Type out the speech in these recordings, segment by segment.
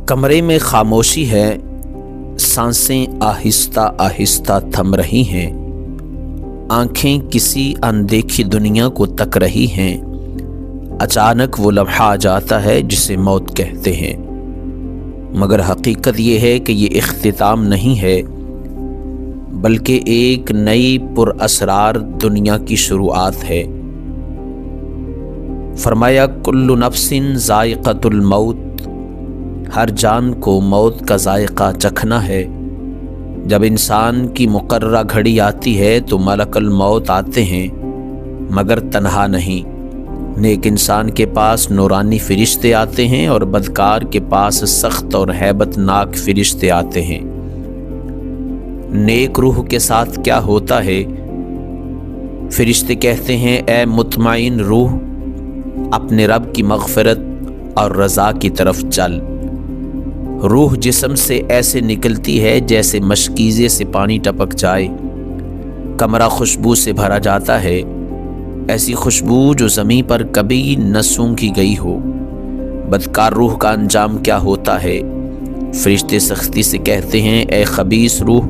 کمرے میں خاموشی ہے، سانسیں آہستہ آہستہ تھم رہی ہیں، آنکھیں کسی اندیکھی دنیا کو تک رہی ہیں۔ اچانک وہ لمحہ آ جاتا ہے جسے موت کہتے ہیں، مگر حقیقت یہ ہے کہ یہ اختتام نہیں ہے، بلکہ ایک نئی پر اسرار دنیا کی شروعات ہے۔ فرمایا کل نفس ذائقۃ الموت، ہر جان کو موت کا ذائقہ چکھنا ہے۔ جب انسان کی مقررہ گھڑی آتی ہے تو ملک الموت آتے ہیں، مگر تنہا نہیں۔ نیک انسان کے پاس نورانی فرشتے آتے ہیں اور بدکار کے پاس سخت اور ہیبت ناک فرشتے آتے ہیں۔ نیک روح کے ساتھ کیا ہوتا ہے؟ فرشتے کہتے ہیں اے مطمئن روح، اپنے رب کی مغفرت اور رضا کی طرف چل۔ روح جسم سے ایسے نکلتی ہے جیسے مشکیزے سے پانی ٹپک جائے، کمرہ خوشبو سے بھرا جاتا ہے، ایسی خوشبو جو زمین پر کبھی نہ سونگھی گئی ہو۔ بدکار روح کا انجام کیا ہوتا ہے؟ فرشتے سختی سے کہتے ہیں اے خبیث روح،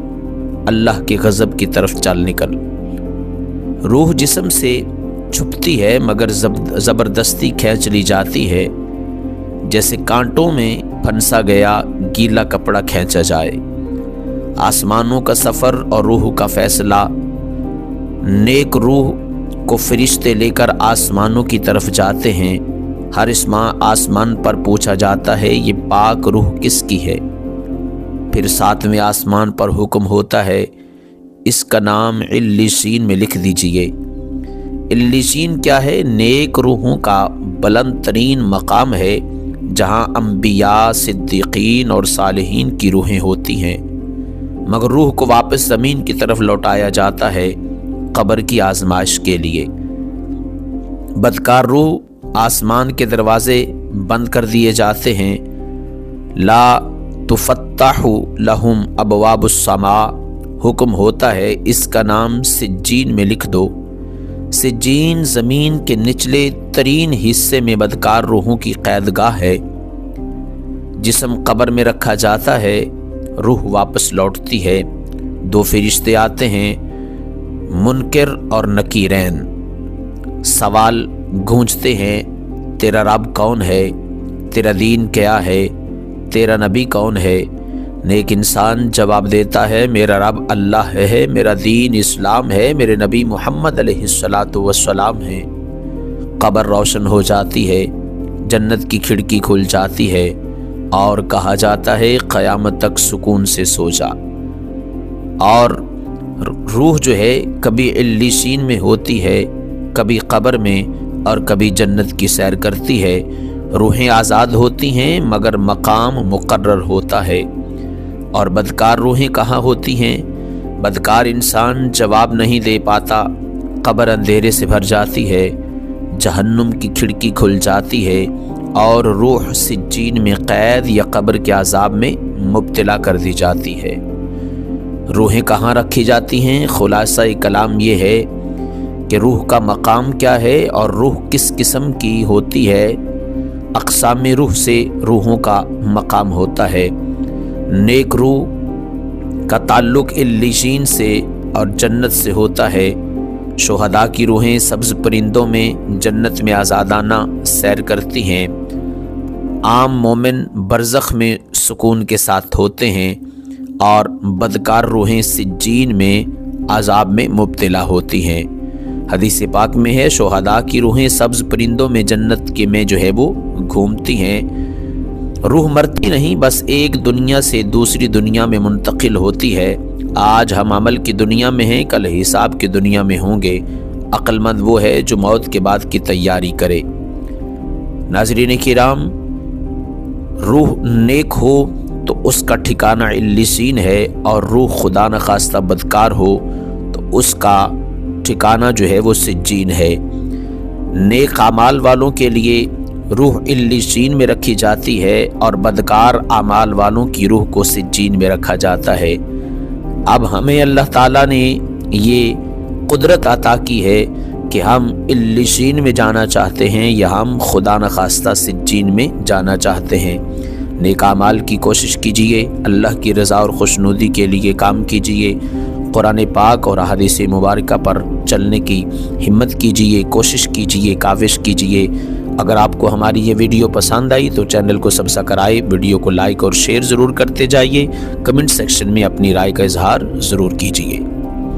اللہ کے غضب کی طرف چل نکل۔ روح جسم سے چھپتی ہے مگر زبردستی کھینچ لی جاتی ہے، جیسے کانٹوں میں پھنسا گیا گیلا کپڑا کھینچا جائے۔ آسمانوں کا سفر اور روح کا فیصلہ۔ نیک روح کو فرشتے لے کر آسمانوں کی طرف جاتے ہیں۔ ہر آسمان پر پوچھا جاتا ہے یہ پاک روح کس کی ہے؟ پھر 7ویں آسمان پر حکم ہوتا ہے اس کا نام علیشین میں لکھ دیجئے۔ علیشین کیا ہے؟ نیک روحوں کا بلند ترین مقام ہے، جہاں انبیاء، صدیقین اور صالحین کی روحیں ہوتی ہیں، مگر روح کو واپس زمین کی طرف لوٹایا جاتا ہے قبر کی آزمائش کے لیے۔ بدکار روح آسمان کے دروازے بند کر دیے جاتے ہیں۔ لا تفتح لہم ابواب السماء، حکم ہوتا ہے اس کا نام سجین میں لکھ دو۔ سجین زمین کے نچلے ترین حصے میں بدکار روحوں کی قیدگاہ ہے۔ جسم قبر میں رکھا جاتا ہے، روح واپس لوٹتی ہے۔ 2 فرشتے آتے ہیں، منکر اور نکیرین۔ سوال گونجتے ہیں تیرا رب کون ہے؟ تیرا دین کیا ہے؟ تیرا نبی کون ہے؟ نیک انسان جواب دیتا ہے میرا رب اللہ ہے، میرا دین اسلام ہے، میرے نبی محمد علیہ السلام ہے۔ قبر روشن ہو جاتی ہے، جنت کی کھڑکی کھل جاتی ہے اور کہا جاتا ہے قیامت تک سکون سے سو جا۔ اور روح جو ہے کبھی علیشین میں ہوتی ہے، کبھی قبر میں اور کبھی جنت کی سیر کرتی ہے۔ روحیں آزاد ہوتی ہیں مگر مقام مقرر ہوتا ہے۔ اور بدکار روحیں کہاں ہوتی ہیں؟ بدکار انسان جواب نہیں دے پاتا، قبر اندھیرے سے بھر جاتی ہے، جہنم کی کھڑکی کھل جاتی ہے اور روح سجین میں قید یا قبر کے عذاب میں مبتلا کر دی جاتی ہے۔ روحیں کہاں رکھی جاتی ہیں؟ خلاصہ کلام یہ ہے کہ روح کا مقام کیا ہے اور روح کس قسم کی ہوتی ہے۔ اقسام روح سے روحوں کا مقام ہوتا ہے۔ نیک روح کا تعلق علیشین سے اور جنت سے ہوتا ہے۔ شہداء کی روحیں سبز پرندوں میں جنت میں آزادانہ سیر کرتی ہیں۔ عام مومن برزخ میں سکون کے ساتھ ہوتے ہیں اور بدکار روحیں سجین میں عذاب میں مبتلا ہوتی ہیں۔ حدیث پاک میں ہے شہداء کی روحیں سبز پرندوں میں جنت کے میں جو ہے وہ گھومتی ہیں۔ روح مرتی نہیں، بس ایک دنیا سے دوسری دنیا میں منتقل ہوتی ہے۔ آج ہم عمل کی دنیا میں ہیں، کل حساب کی دنیا میں ہوں گے۔ عقل مند وہ ہے جو موت کے بعد کی تیاری کرے۔ ناظرین کرام، روح نیک ہو تو اس کا ٹھکانہ علیشین ہے، اور روح خدا نخواستہ بدکار ہو تو اس کا ٹھکانہ جو ہے وہ سجین ہے۔ نیک اعمال والوں کے لیے روح علیشین میں رکھی جاتی ہے اور بدکار اعمال والوں کی روح کو سجین میں رکھا جاتا ہے۔ اب ہمیں اللہ تعالیٰ نے یہ قدرت عطا کی ہے کہ ہم علیشین میں جانا چاہتے ہیں یا ہم خدا نخواستہ سجین میں جانا چاہتے ہیں۔ نیک اعمال کی کوشش کیجئے، اللہ کی رضا اور خوشنودی کے لیے کام کیجئے، قرآن پاک اور احادیث مبارکہ پر چلنے کی ہمت کیجئے، کوشش کیجئے، کاوش کیجئے۔ اگر آپ کو ہماری یہ ویڈیو پسند آئی تو چینل کو سبسکرائب، ویڈیو کو لائک اور شیئر ضرور کرتے جائیے، کمنٹ سیکشن میں اپنی رائے کا اظہار ضرور کیجئے۔